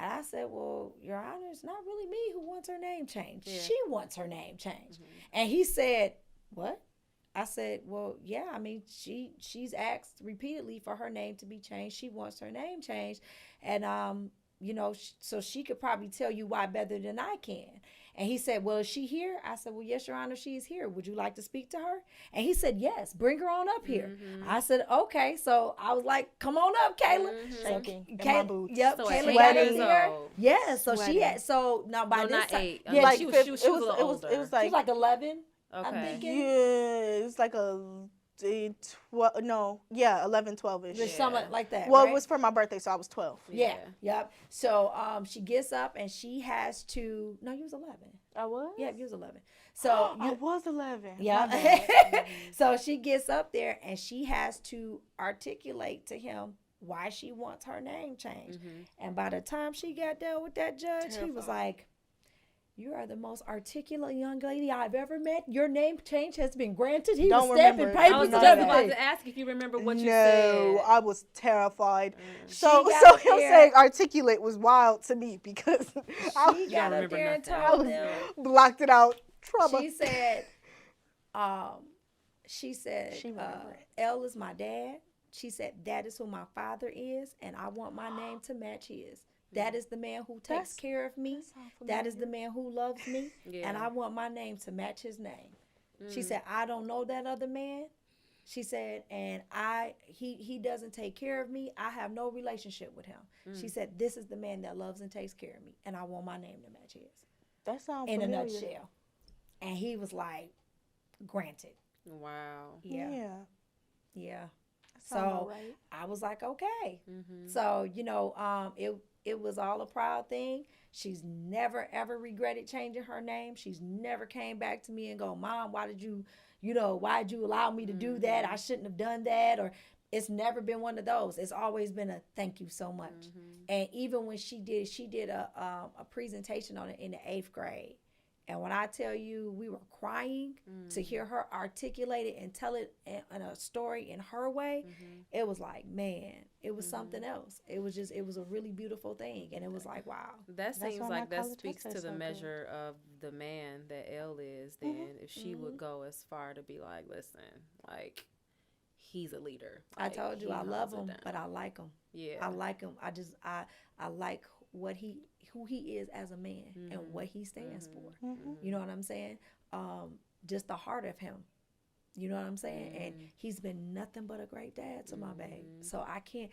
And I said, well, Your Honor, it's not really me who wants her name changed. Yeah. She wants her name changed. And he said, what? I said, well, yeah, I mean, she's asked repeatedly for her name to be changed. She wants her name changed. And, so she could probably tell you why better than I can. And he said, well, is she here? I said, well, yes, Your Honor, she is here. Would you like to speak to her? And he said, yes, bring her on up here. I said, okay. So I was like, come on up, Kayla. Shaking in my boots. Yep, so Kayla got in here. Yeah, so sweating. she had, so now by this not time. 8. Yeah, like she was a little older. It was like 11. Okay. I'm thinking. Yeah, it was like a 11, 12ish. Just something like that. Well, right? it was for my birthday, so I was 12. Yeah. Yep. So she gets up and she has to. No, you was 11. I was. Yeah, you was 11. So I was 11. yeah. So she gets up there and she has to articulate to him why she wants her name changed. And by the time she got done with that judge, he was like, "You are the most articulate young lady I've ever met. Your name change has been granted." He was stamping papers I was and just everything. about to ask if you remember what you said. No, I was terrified. So She got him there. saying articulate was wild to me because She got up remember there and nothing. I told was them. blocked it out. Trauma. She said, she said, She remembered it. L is my dad. She said, that is who my father is, and I want my name to match his. That is the man who takes care of me. That is the man who loves me. Yeah. And I want my name to match his name. She said, I don't know that other man. She said, and he doesn't take care of me. I have no relationship with him. She said, this is the man that loves and takes care of me, and I want my name to match his. That sounds In familiar. a nutshell. And he was like, granted. Wow. Yeah. Yeah. Yeah. That sound about So right. I was like, okay. So, it was all a proud thing. She's never, ever regretted changing her name. She's never came back to me and go, Mom, why did you allow me to do that? I shouldn't have done that. Or it's never been one of those. It's always been a thank you so much. And even when she did a presentation on it in the 8th grade. And when I tell you we were crying to hear her articulate it and tell it in a story in her way, it was like, man, it was something else. It was a really beautiful thing. And it was like, wow. That seems like that speaks to the so measure of the man that L is then. If she would go as far to be like, listen, like, he's a leader. Like, I told you I love him, but I like him. Yeah. I like him. I like who he is as a man and what he stands for. You know what I'm saying? Just the heart of him. You know what I'm saying? And he's been nothing but a great dad to my babe. So I can't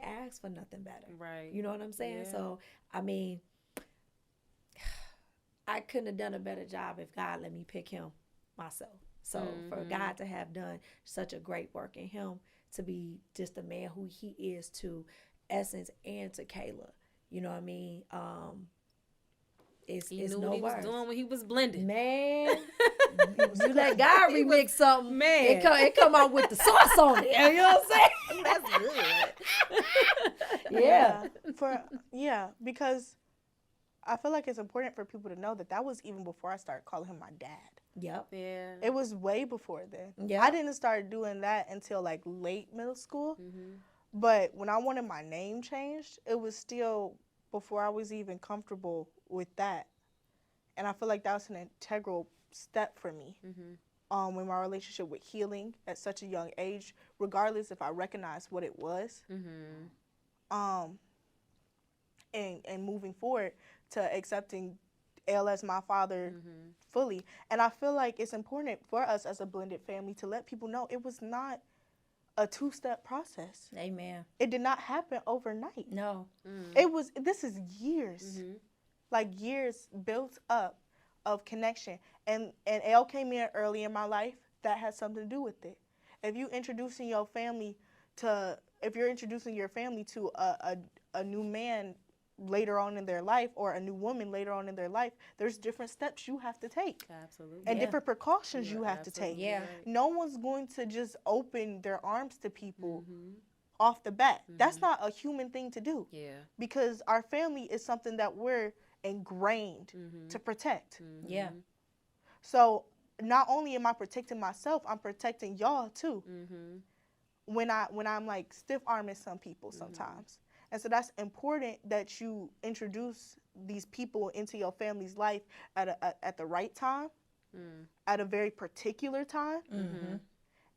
ask for nothing better. Right. You know what I'm saying? Yeah. So I mean, I couldn't have done a better job if God let me pick him myself. So for God to have done such a great work in him, to be just the man who he is to Essence and to Kayla, you know what I mean? It's He knew no what he words. was doing when he was blending. Man, you let God remix something, man. it come out with the sauce on it. You know what I'm saying? That's good. Yeah. Because I feel like it's important for people to know that was even before I started calling him my dad. Yep. Yeah. It was way before then. Yeah. I didn't start doing that until like late middle school. But when I wanted my name changed, it was still before I was even comfortable with that. And I feel like that was an integral step for me in my relationship with healing at such a young age, regardless if I recognized what it was. And moving forward to accepting L as my father fully. And I feel like it's important for us as a blended family to let people know it was not a 2-step process. Amen. It did not happen overnight. No. This is years. Like years built up of connection. And L came in early in my life. That has something to do with it. If you're introducing your family to a new man later on in their life or a new woman later on in their life, there's different steps you have to take. Absolutely. And different precautions you have to take. Yeah. No one's going to just open their arms to people off the bat. That's not a human thing to do. Yeah. Because our family is something that we're ingrained to protect. Yeah. So not only am I protecting myself, I'm protecting y'all too. When I'm like stiff arming some people sometimes. And so that's important that you introduce these people into your family's life at the right time, at a very particular time,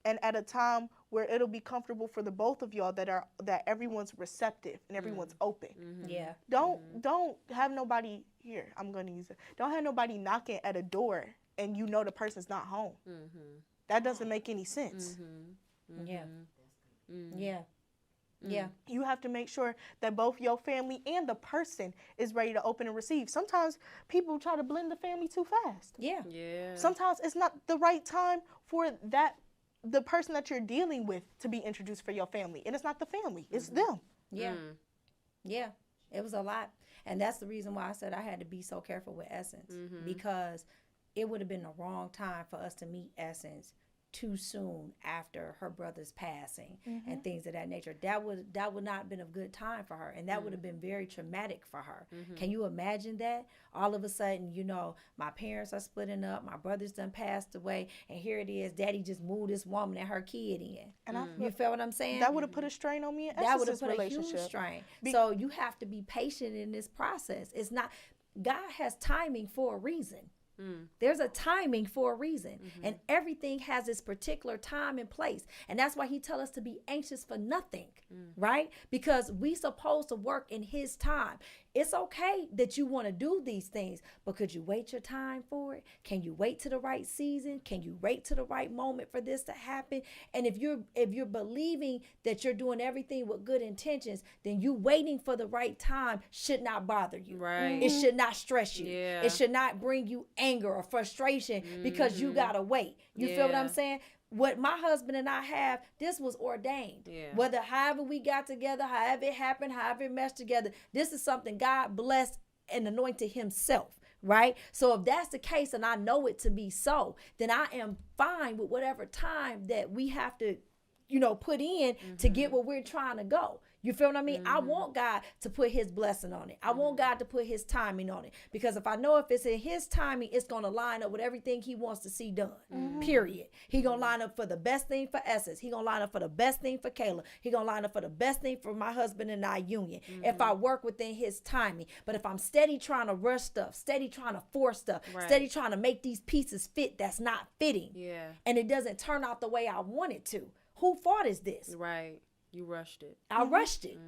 and at a time where it'll be comfortable for the both of y'all that everyone's receptive and everyone's open. Yeah. Don't have nobody here. I'm going to use it. Don't have nobody knocking at a door and you know the person's not home. That doesn't make any sense. Yeah. Yeah. Yeah. You have to make sure that both your family and the person is ready to open and receive. Sometimes people try to blend the family too fast. Yeah. Yeah. Sometimes it's not the right time for the person that you're dealing with to be introduced for your family. And it's not the family, it's them. Yeah. Yeah. It was a lot. And that's the reason why I said I had to be so careful with Essence, because it would have been the wrong time for us to meet Essence too soon after her brother's passing and things of that nature. That would not have been a good time for her, and that would have been very traumatic for her. Can you imagine that? All of a sudden, you know, my parents are splitting up, my brother's done passed away, and here it is, daddy just moved this woman and her kid in. And you feel what I'm saying? That would have put a strain on me and that would Essence's have put relationship. a huge strain. So you have to be patient in this process. It's not, God has timing for a reason. There's a timing for a reason, and everything has its particular time and place, and that's why he tells us to be anxious for nothing, right? Because we supposed to work in his time. It's okay that you want to do these things, but could you wait your time for it? Can you wait to the right season? Can you wait to the right moment for this to happen? And if you're believing that you're doing everything with good intentions, then you waiting for the right time should not bother you. Right. It should not stress you. Yeah. It should not bring you anger or frustration because you gotta wait. You feel what I'm saying? What my husband and I have, this was ordained. Yeah. Whether however we got together, however it happened, however it meshed together, this is something God blessed and anointed himself, right? So if that's the case and I know it to be so, then I am fine with whatever time that we have to, you know, put in to get where we're trying to go. You feel what I mean? I want God to put his blessing on it. I want God to put his timing on it. Because if I know if it's in his timing, it's going to line up with everything he wants to see done. Period. He going to line up for the best thing for Essence. He going to line up for the best thing for Kayla. He going to line up for the best thing for my husband and I union. If I work within his timing. But if I'm steady trying to rush stuff, steady trying to force stuff, steady trying to make these pieces fit that's not fitting. Yeah. And it doesn't turn out the way I want it to. Who fault is this? Right. You rushed it. I rushed it.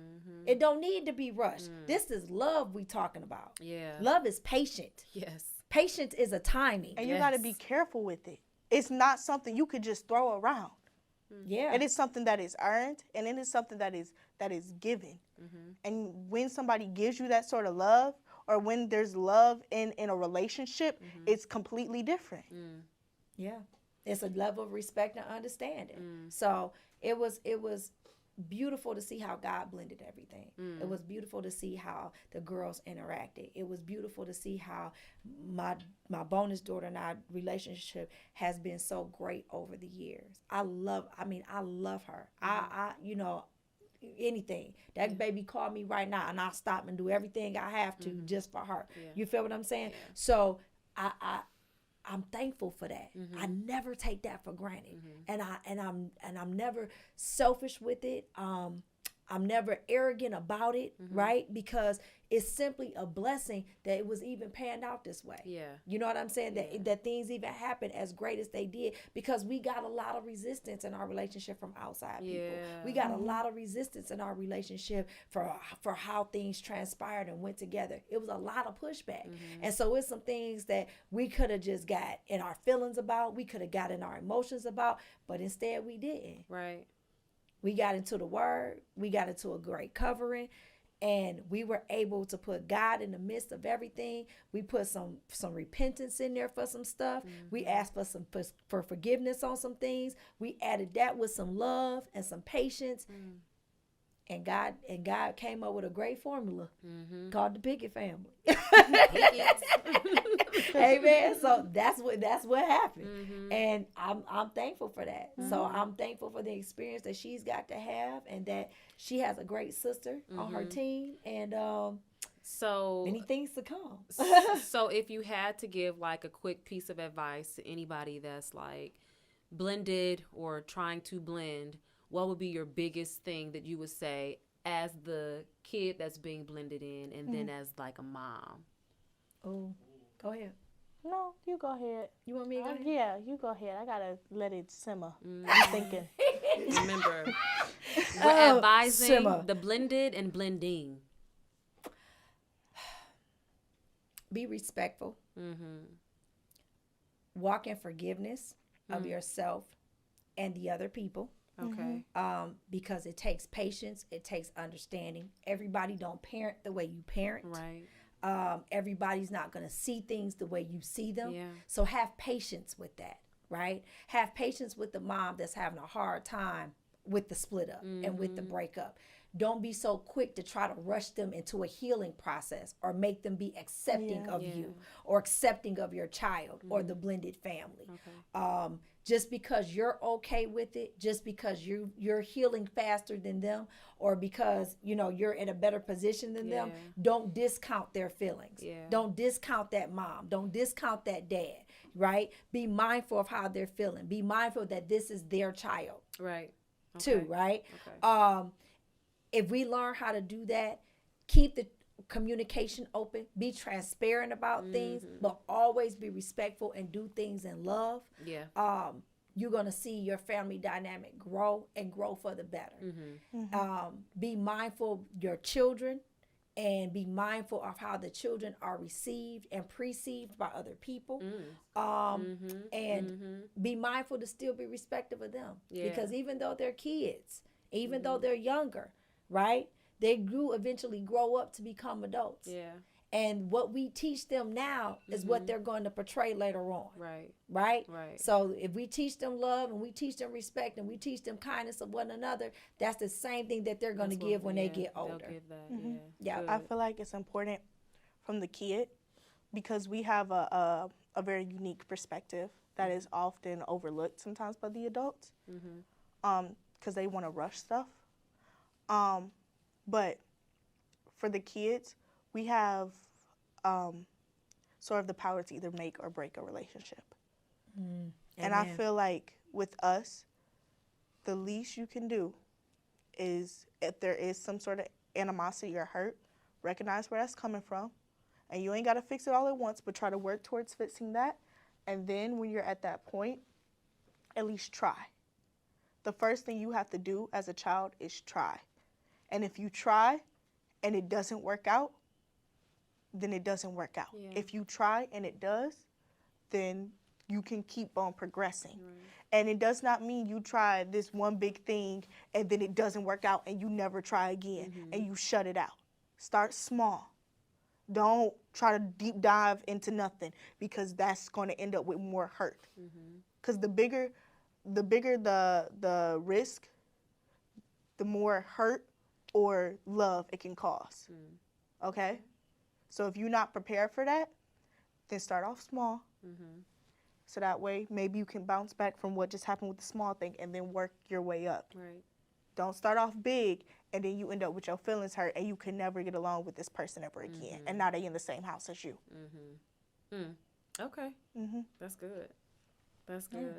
It don't need to be rushed. This is love we talking about. Yeah. Love is patient. Yes. Patience is a timing. And you got to be careful with it. It's not something you could just throw around. Yeah. It is something that is earned, and it is something that is given. And when somebody gives you that sort of love, or when there's love in a relationship, it's completely different. Yeah. It's a level of respect and understanding. So it was beautiful to see how God blended everything. It was beautiful to see how the girls interacted. It was beautiful to see how my bonus daughter and our relationship has been so great over the years. I love her. I you know, anything. That baby called me right now and I'll stop and do everything I have to just for her. Yeah. You feel what I'm saying? Yeah. So I'm thankful for that. I never take that for granted. And I'm never selfish with it. I'm never arrogant about it, right? Because it's simply a blessing that it was even panned out this way. Yeah. You know what I'm saying? That things even happened as great as they did, because we got a lot of resistance in our relationship from outside people. We got a lot of resistance in our relationship for how things transpired and went together. It was a lot of pushback. And so it's some things that we could have just got in our feelings about, we could have got in our emotions about, but instead we didn't. Right. We got into the word, we got into a great covering, and we were able to put God in the midst of everything. We put some repentance in there for some stuff. We asked for forgiveness on some things. We added that with some love and some patience. And God came up with a great formula called the Pickett family. Amen. So that's what happened. And I'm thankful for that. So I'm thankful for the experience that she's got to have, and that she has a great sister on her team, and so many things to come. So if you had to give like a quick piece of advice to anybody that's like blended or trying to blend, what would be your biggest thing that you would say as the kid that's being blended in, and then as like a mom? Oh, go ahead. No, you go ahead. You want me to go ahead? Yeah, you go ahead. I got to let it simmer. I'm thinking. Remember, we're advising the blended and blending. Be respectful. Walk in forgiveness of yourself and the other people. Okay. Because it takes patience, it takes understanding. Everybody don't parent the way you parent. Right. Everybody's not going to see things the way you see them. Yeah. So have patience with that. right? Have patience with the mom that's having a hard time with the split up and with the breakup. Don't be so quick to try to rush them into a healing process or make them be accepting of you or accepting of your child or the blended family. Okay. Just because you're okay with it, just because you're healing faster than them, or because you're in a better position than them, don't discount their feelings. Don't discount that mom. Don't discount that dad. Right? Be mindful of how they're feeling. Be mindful that this is their child. Right. Okay. Too. Right. Okay. If we learn how to do that, keep the communication open, be transparent about things, but always be respectful and do things in love. You're going to see your family dynamic grow and grow for the better. Be mindful of your children and be mindful of how the children are received and perceived by other people. And be mindful to still be respectful of them. Because even though they're kids, even though they're younger, right? They eventually grow up to become adults. And what we teach them now is what they're going to portray later on. Right? So if we teach them love and we teach them respect and we teach them kindness of one another, that's the same thing that they're going to give when they get older. They'll give that. I feel like it's important from the kid because we have a very unique perspective that is often overlooked sometimes by the adults because they want to rush stuff. But for the kids, we have sort of the power to either make or break a relationship. And I feel like with us, the least you can do is if there is some sort of animosity or hurt, recognize where that's coming from. And you ain't got to fix it all at once, but try to work towards fixing that. And then when you're at that point, at least try. The first thing you have to do as a child is try. And if you try and it doesn't work out, then it doesn't work out. If you try and it does, then you can keep on progressing. And it does not mean you try this one big thing and then it doesn't work out and you never try again and you shut it out. Start small. Don't try to deep dive into nothing because that's going to end up with more hurt. Because the bigger the risk, the more hurt or love it can cause. Okay? So if you're not prepared for that, then start off small. So that way maybe you can bounce back from what just happened with the small thing and then work your way up. Don't start off big and then you end up with your feelings hurt and you can never get along with this person ever again. And now they're in the same house as you. Okay. That's good. That's good.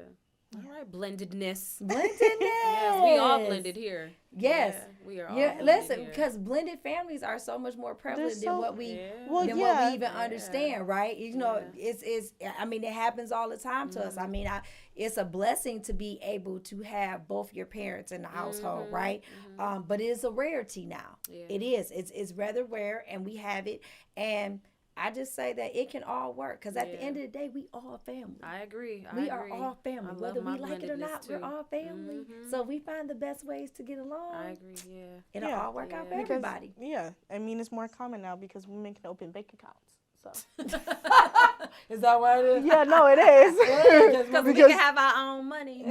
All right, blendedness. Yes, we all blended here. Yes, we are all. Listen, because blended families are so much more prevalent than what we what we even understand, right? It's. I mean, it happens all the time to us. I mean, it's a blessing to be able to have both your parents in the household, right? But it is a rarity now. It is. It's rather rare, and we have it, and I just say that it can all work because at the end of the day, we all family. I agree. We are all family. Whether we like it or not, we're all family. So we find the best ways to get along. I agree, It'll all work out for everybody. I mean, it's more common now because women can open bank accounts. So. Is that what it is? Yeah, no, it is. Because we can have our own money.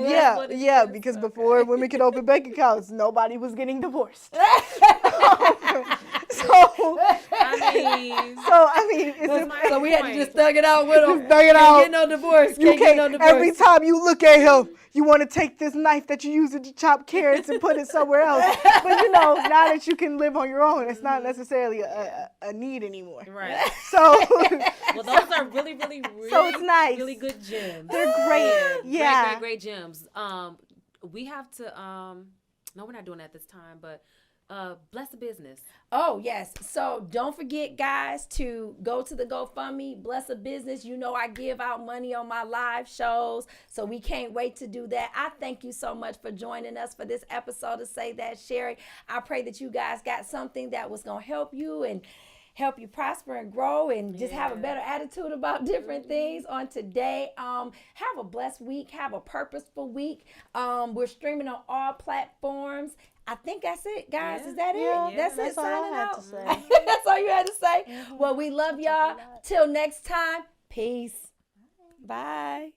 Because before women could open bank accounts, nobody was getting divorced. So we had to just thug it out with him. Thug it out. Get no divorce. Can't get no divorce. Every time you look at him, you want to take this knife that you use to chop carrots and put it somewhere else. But now that you can live on your own, it's not necessarily a need anymore. Right. So. Well, those are really, really, really. So it's nice. Really good gems. They're great. Yeah. Great gems. We have to. No, we're not doing that this time, but. Bless the business. Oh, yes. So don't forget, guys, to go to the GoFundMe, Bless the Business. I give out money on my live shows, so we can't wait to do that. I thank you so much for joining us for this episode of Say That, Sherri. I pray that you guys got something that was going to help you and help you prosper and grow and just have a better attitude about different things on today. Have a blessed week. Have a purposeful week. We're streaming on all platforms. I think that's it, guys. Is that it? That's it. Signing out. That's all you had to say. Well, we love y'all. Till next time. Peace. Bye.